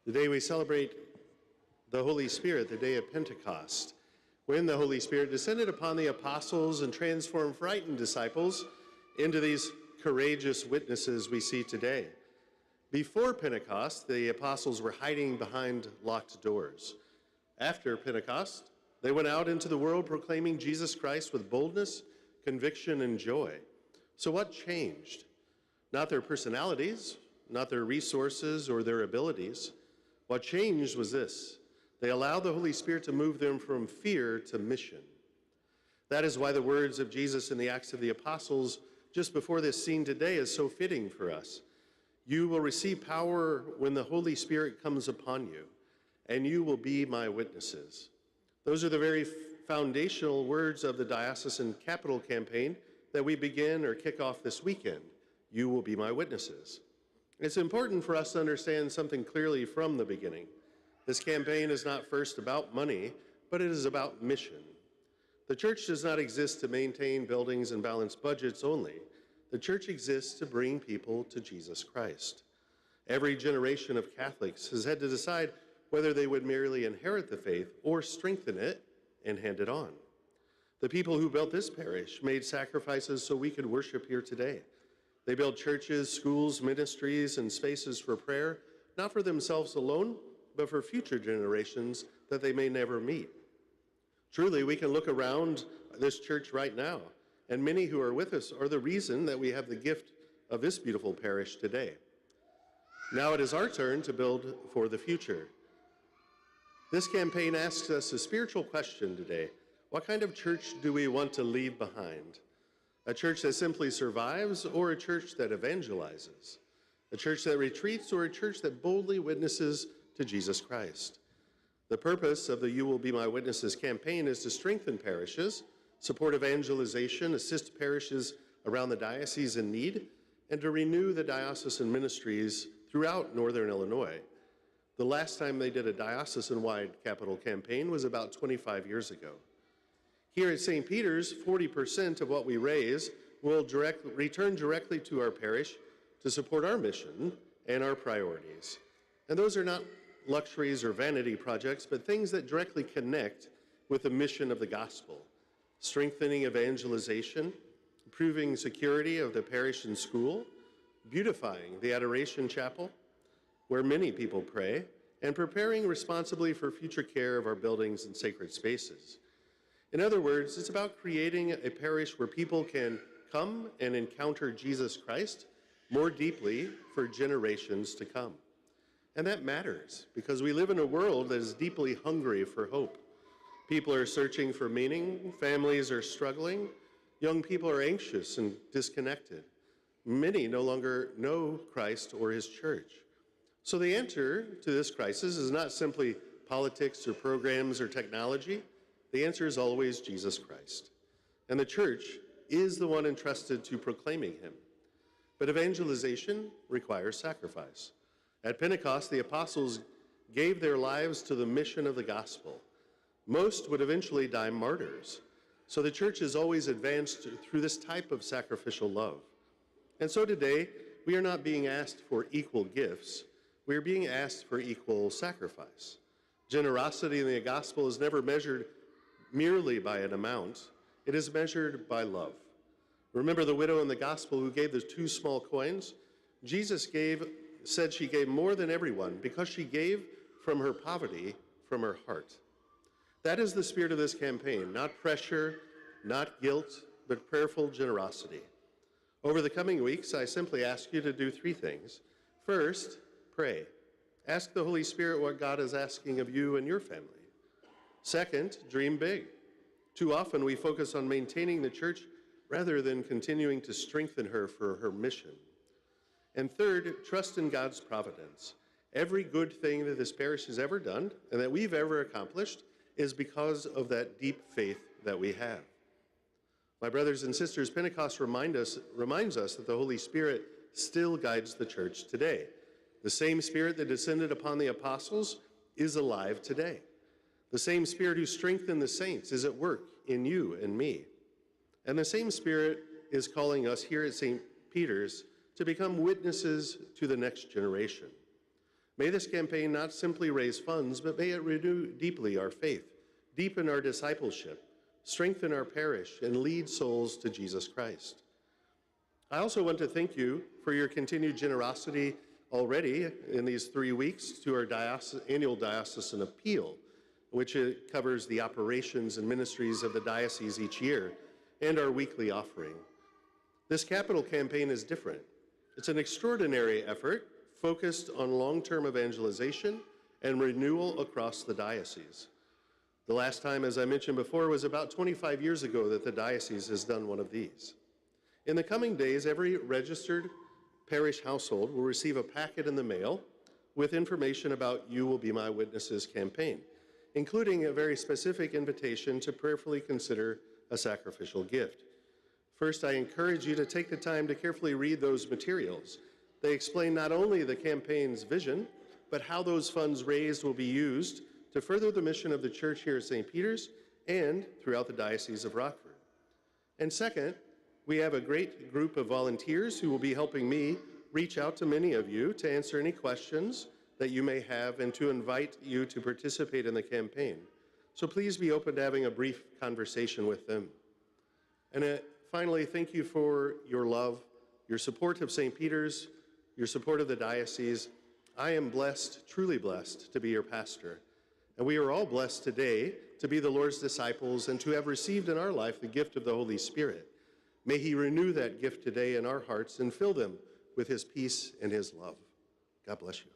Today we celebrate the Holy Spirit, the day of Pentecost, when the Holy Spirit descended upon the apostles and transformed frightened disciples into these courageous witnesses we see today. Before Pentecost, the apostles were hiding behind locked doors. After Pentecost, they went out into the world proclaiming Jesus Christ with boldness, conviction, and joy. So what changed? Not their personalities, not their resources or their abilities. What changed was this: they allowed the Holy Spirit to move them from fear to mission. That is why the words of Jesus in the Acts of the Apostles just before this scene today is so fitting for us. You will receive power when the Holy Spirit comes upon you, and you will be my witnesses. Those are the very foundational words of the Diocesan Capital Campaign that we begin or kick off this weekend. You will be my witnesses. It's important for us to understand something clearly from the beginning. This campaign is not first about money, but it is about mission. The church does not exist to maintain buildings and balance budgets only. The church exists to bring people to Jesus Christ. Every generation of Catholics has had to decide whether they would merely inherit the faith or strengthen it and hand it on. The people who built this parish made sacrifices so we could worship here today. They built churches, schools, ministries, and spaces for prayer, not for themselves alone, but for future generations that they may never meet. Truly, we can look around this church right now, and many who are with us are the reason that we have the gift of this beautiful parish today. Now it is our turn to build for the future. This campaign asks us a spiritual question today. What kind of church do we want to leave behind? A church that simply survives, or a church that evangelizes? A church that retreats, or a church that boldly witnesses to Jesus Christ? The purpose of the You Will Be My Witnesses campaign is to strengthen parishes, support evangelization, assist parishes around the diocese in need, and to renew the diocesan ministries throughout Northern Illinois. The last time they did a diocesan-wide capital campaign was about 25 years ago. Here at St. Peter's, 40% of what we raise will return directly to our parish to support our mission and our priorities. And those are not luxuries or vanity projects, but things that directly connect with the mission of the gospel: strengthening evangelization, improving security of the parish and school, beautifying the Adoration Chapel, where many people pray, and preparing responsibly for future care of our buildings and sacred spaces. In other words, it's about creating a parish where people can come and encounter Jesus Christ more deeply for generations to come. And that matters because we live in a world that is deeply hungry for hope. People are searching for meaning, families are struggling, young people are anxious and disconnected. Many no longer know Christ or his church. So the answer to this crisis is not simply politics or programs or technology. The answer is always Jesus Christ. And the church is the one entrusted to proclaiming him. But evangelization requires sacrifice. At Pentecost, the apostles gave their lives to the mission of the gospel. Most would eventually die martyrs. So the church has always advanced through this type of sacrificial love. And so today, we are not being asked for equal gifts. We are being asked for equal sacrifice. Generosity in the gospel is never measured merely by an amount. It is measured by love. Remember the widow in the gospel who gave the 2 small coins? Jesus said she gave more than everyone because she gave from her poverty, from her heart. That is the spirit of this campaign: not pressure, not guilt, but prayerful generosity. Over the coming weeks, I simply ask you to do 3 things. First, pray. Ask the Holy Spirit what God is asking of you and your family. Second, dream big. Too often we focus on maintaining the church rather than continuing to strengthen her for her mission. And third, trust in God's providence. Every good thing that this parish has ever done and that we've ever accomplished is because of that deep faith that we have. My brothers and sisters, Pentecost reminds us that the Holy Spirit still guides the church today. The same Spirit that descended upon the apostles is alive today. The same Spirit who strengthened the saints is at work in you and me. And the same Spirit is calling us here at St. Peter's to become witnesses to the next generation. May this campaign not simply raise funds, but may it renew deeply our faith, deepen our discipleship, strengthen our parish, and lead souls to Jesus Christ. I also want to thank you for your continued generosity already in these 3 weeks to our annual diocesan appeal, which covers the operations and ministries of the diocese each year, and our weekly offering. This capital campaign is different. It's an extraordinary effort focused on long-term evangelization and renewal across the diocese. The last time, as I mentioned before, was about 25 years ago that the diocese has done one of these. In the coming days, every registered parish household will receive a packet in the mail with information about You Will Be My Witnesses campaign, including a very specific invitation to prayerfully consider a sacrificial gift. First, I encourage you to take the time to carefully read those materials. They explain not only the campaign's vision, but how those funds raised will be used to further the mission of the church here at St. Peter's and throughout the Diocese of Rockford. And second, we have a great group of volunteers who will be helping me reach out to many of you to answer any questions that you may have and to invite you to participate in the campaign. So please be open to having a brief conversation with them. And finally, thank you for your love, your support of St. Peter's, your support of the diocese. I am blessed, truly blessed, to be your pastor. And we are all blessed today to be the Lord's disciples and to have received in our life the gift of the Holy Spirit. May he renew that gift today in our hearts and fill them with his peace and his love. God bless you.